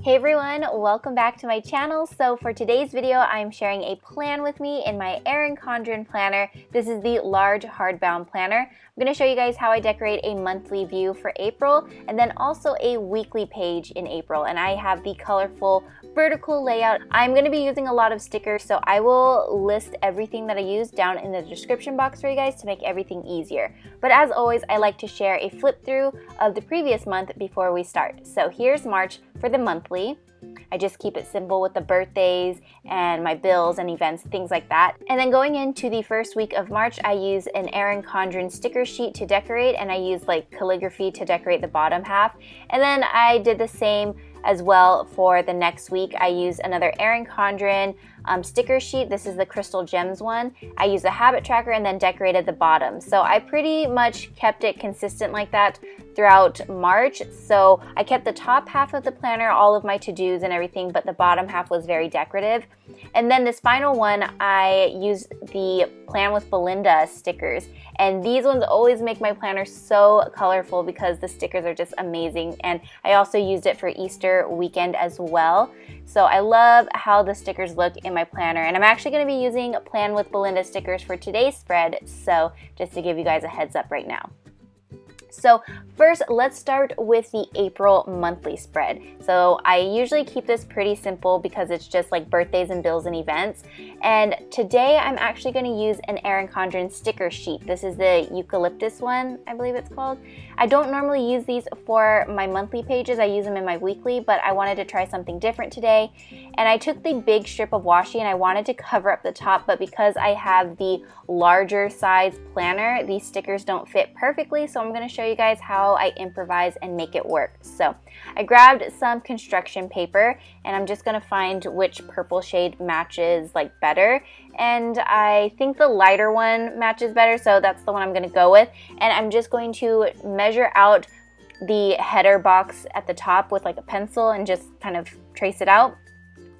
Hey everyone, welcome back to my channel. So for today's video, I'm sharing a plan with me in my Erin Condren planner. This is the large hardbound planner. I'm going to show you guys how I decorate a monthly view for April and then also a weekly page in April. And I have the colorful vertical layout. I'm going to be using a lot of stickers, so I will list everything that I use down in the description box for you guys to make everything easier. But as always, I like to share a flip through of the previous month before we start. So here's March for the monthly. I just keep it simple with the birthdays and my bills and events, things like that. And then going into the first week of March, I use an Erin Condren sticker sheet to decorate, and I use like calligraphy to decorate the bottom half. And then I did the same as well for the next week. I use another Erin Condren sticker sheet. This is the Crystal Gems one. I used a habit tracker and then decorated the bottom. So I pretty much kept it consistent like that throughout March. So I kept the top half of the planner, all of my to-dos and everything, but the bottom half was very decorative. And then this final one, I used the Plan with Belinda stickers. And these ones always make my planner so colorful because the stickers are just amazing. And I also used it for Easter weekend as well. So I love how the stickers look in my planner. And I'm actually going to be using Plan with Belinda stickers for today's spread. So just to give you guys a heads up right now. So first, let's start with the April monthly spread. So I usually keep this pretty simple because it's just like birthdays and bills and events. And today I'm actually going to use an Erin Condren sticker sheet. This is the eucalyptus one, I believe it's called. I don't normally use these for my monthly pages. I use them in my weekly, but I wanted to try something different today. And I took the big strip of washi and I wanted to cover up the top, but because I have the larger size planner, these stickers don't fit perfectly. So I'm going to show you guys how I improvise and make it work. So I grabbed some construction paper and I'm just going to find which purple shade matches like better. And I think the lighter one matches better, so that's the one I'm going to go with. And I'm just going to measure out the header box at the top with like a pencil and just kind of trace it out.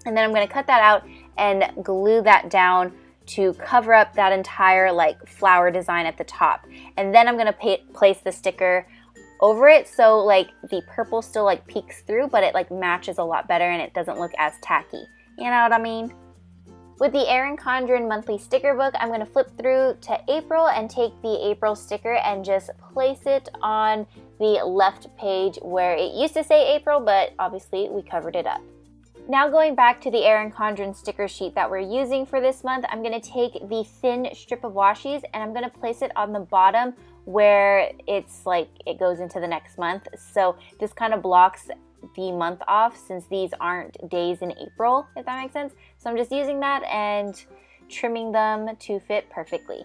And then I'm going to cut that out and glue that down to cover up that entire like flower design at the top. And then I'm going to place the sticker over it so like the purple still like peeks through, but it like matches a lot better and it doesn't look as tacky. You know what I mean? With the Erin Condren monthly sticker book, I'm going to flip through to April and take the April sticker and just place it on the left page where it used to say April, but obviously we covered it up. Now going back to the Erin Condren sticker sheet that we're using for this month, I'm going to take the thin strip of washi's and I'm going to place it on the bottom where it's like it goes into the next month. So this kind of blocks the month off since these aren't days in April, if that makes sense. So I'm just using that and trimming them to fit perfectly.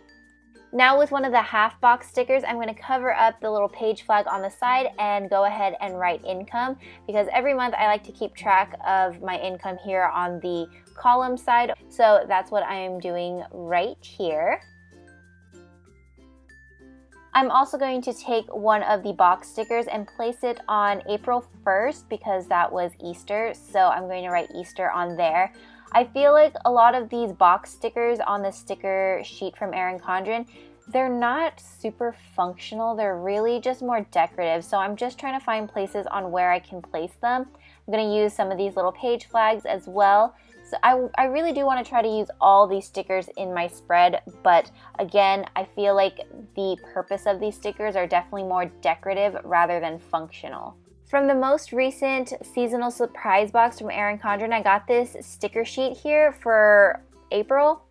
Now with one of the half box stickers, I'm going to cover up the little page flag on the side and go ahead and write income because every month I like to keep track of my income here on the column side. So that's what I am doing right here. I'm also going to take one of the box stickers and place it on April 1st because that was Easter. So I'm going to write Easter on there. I feel like a lot of these box stickers on the sticker sheet from Erin Condren, they're not super functional. They're really just more decorative. So I'm just trying to find places on where I can place them. I'm going to use some of these little page flags as well. So I really do want to try to use all these stickers in my spread, but again, I feel like the purpose of these stickers are definitely more decorative rather than functional. From the most recent seasonal surprise box from Erin Condren, I got this sticker sheet here for April.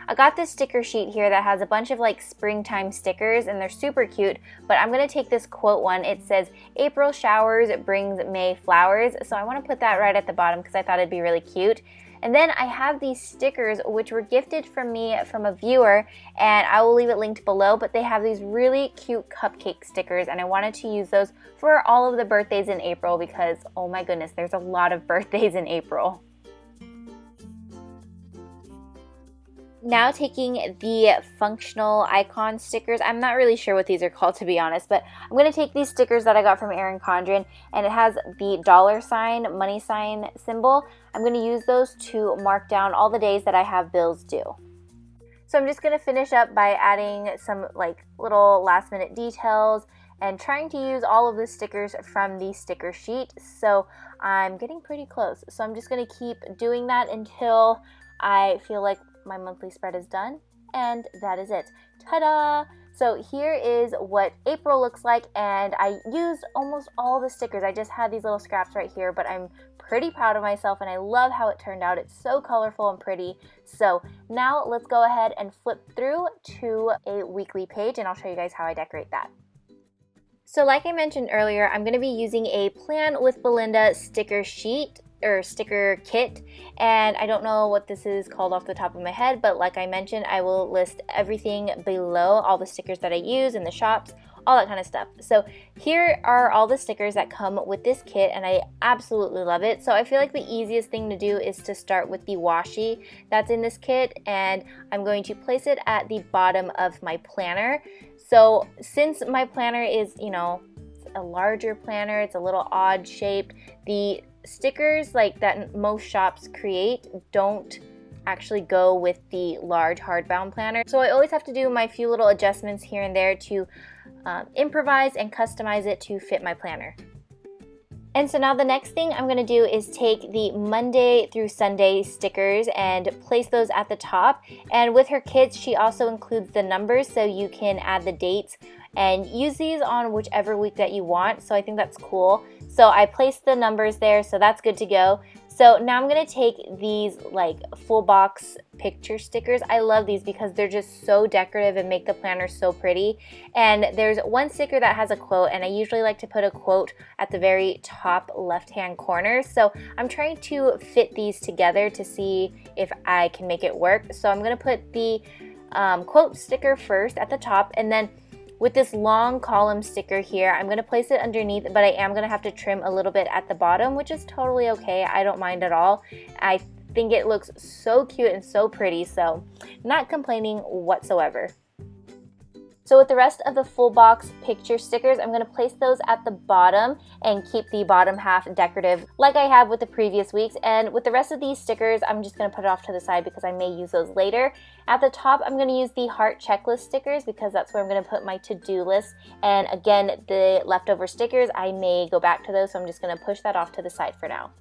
I got this sticker sheet here that has a bunch of like springtime stickers and they're super cute, but I'm going to take this quote one. It says, April showers brings May flowers. So I want to put that right at the bottom because I thought it'd be really cute. And then I have these stickers which were gifted from me from a viewer, and I will leave it linked below, but they have these really cute cupcake stickers and I wanted to use those for all of the birthdays in April because oh my goodness, there's a lot of birthdays in April. Now taking the functional icon stickers, I'm not really sure what these are called to be honest, but I'm going to take these stickers that I got from Erin Condren and it has the $ money sign symbol. I'm going to use those to mark down all the days that I have bills due. So I'm just going to finish up by adding some like little last minute details and trying to use all of the stickers from the sticker sheet. So I'm getting pretty close. So I'm just going to keep doing that until I feel like my monthly spread is done, and that is it. Ta-da! So here is what April looks like, and I used almost all the stickers. I just had these little scraps right here, but I'm pretty proud of myself and I love how it turned out. It's so colorful and pretty. So now let's go ahead and flip through to a weekly page and I'll show you guys how I decorate that. So like I mentioned earlier, I'm going to be using a Plan with Belinda sticker sheet or sticker kit, and I don't know what this is called off the top of my head, but like I mentioned, I will list everything below, all the stickers that I use in the shops, all that kind of stuff. So here are all the stickers that come with this kit, and I absolutely love it. So I feel like the easiest thing to do is to start with the washi that's in this kit, and I'm going to place it at the bottom of my planner. So since my planner is, you know, a larger planner, it's a little odd shaped, the stickers like that most shops create don't actually go with the large hardbound planner. So I always have to do my few little adjustments here and there to improvise and customize it to fit my planner. And so now the next thing I'm going to do is take the Monday through Sunday stickers and place those at the top. And with her kits, she also includes the numbers so you can add the dates and use these on whichever week that you want. So I think that's cool. So I placed the numbers there, so that's good to go. So now I'm going to take these like full box picture stickers. I love these because they're just so decorative and make the planner so pretty. And there's one sticker that has a quote, and I usually like to put a quote at the very top left-hand corner. So I'm trying to fit these together to see if I can make it work. So I'm going to put the quote sticker first at the top, and then with this long column sticker here, I'm going to place it underneath, but I am going to have to trim a little bit at the bottom, which is totally okay. I don't mind at all. I think it looks so cute and so pretty, so not complaining whatsoever. So with the rest of the full box picture stickers, I'm going to place those at the bottom and keep the bottom half decorative like I have with the previous weeks. And with the rest of these stickers, I'm just going to put it off to the side because I may use those later. At the top, I'm going to use the heart checklist stickers because that's where I'm going to put my to-do list. And again, the leftover stickers, I may go back to those, so I'm just going to push that off to the side for now.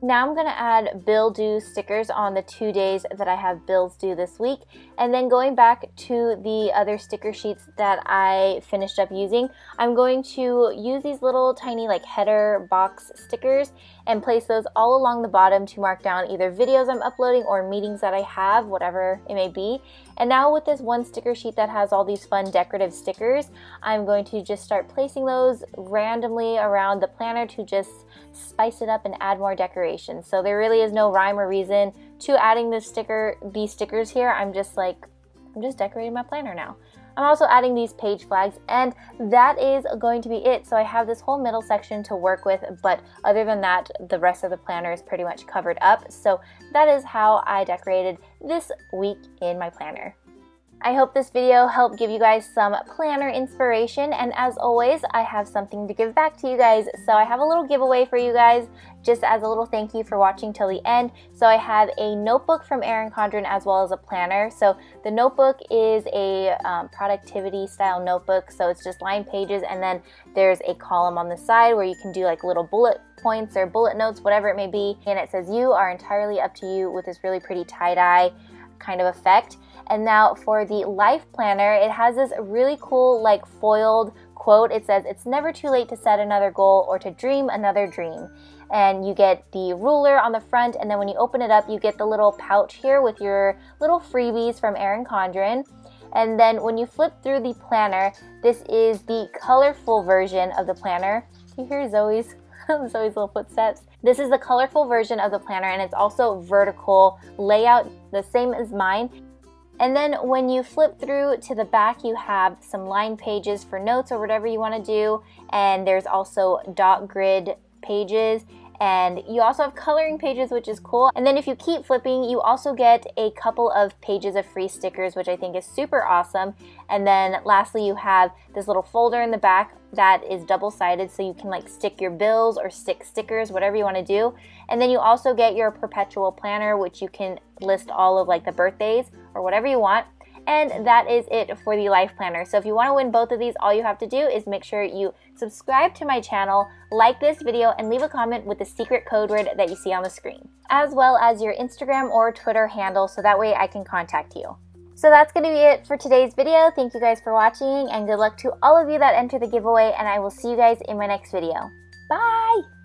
Now I'm going to add bill due stickers on the 2 days that I have bills due this week, and then going back to the other sticker sheets that I finished up using, I'm going to use these little tiny like header box stickers and place those all along the bottom to mark down either videos I'm uploading or meetings that I have, whatever it may be. And now with this one sticker sheet that has all these fun decorative stickers, I'm going to just start placing those randomly around the planner to just spice it up and add more decoration. So there really is no rhyme or reason to adding these stickers here. I'm just decorating my planner now. I'm also adding these page flags, and that is going to be it. So I have this whole middle section to work with, but other than that, the rest of the planner is pretty much covered up. So that is how I decorated this week in my planner. I hope this video helped give you guys some planner inspiration, and as always, I have something to give back to you guys. So I have a little giveaway for you guys, just as a little thank you for watching till the end. So I have a notebook from Erin Condren as well as a planner. So the notebook is a productivity style notebook, so it's just lined pages, and then there's a column on the side where you can do like little bullet points or bullet notes, whatever it may be, and it says "You are entirely up to you" with this really pretty tie-dye kind of effect. And now for the life planner, it has this really cool like foiled quote. It says, "It's never too late to set another goal or to dream another dream." And you get the ruler on the front, and then when you open it up, you get the little pouch here with your little freebies from Erin Condren. And then when you flip through the planner, this is the colorful version of the planner. Do you hear Zoe's little footsteps? This is the colorful version of the planner, and it's also vertical layout, the same as mine. And then when you flip through to the back, you have some line pages for notes or whatever you want to do. And there's also dot grid pages. And you also have coloring pages, which is cool. And then if you keep flipping, you also get a couple of pages of free stickers, which I think is super awesome. And then lastly, you have this little folder in the back that is double-sided, so you can like stick your bills or stick stickers, whatever you want to do. And then you also get your perpetual planner, which you can list all of like the birthdays or whatever you want. And that is it for the life planner. So if you want to win both of these, all you have to do is make sure you subscribe to my channel, like this video, and leave a comment with the secret code word that you see on the screen, as well as your Instagram or Twitter handle, so that way I can contact you. So that's going to be it for today's video. Thank you guys for watching, and good luck to all of you that enter the giveaway, and I will see you guys in my next video. Bye!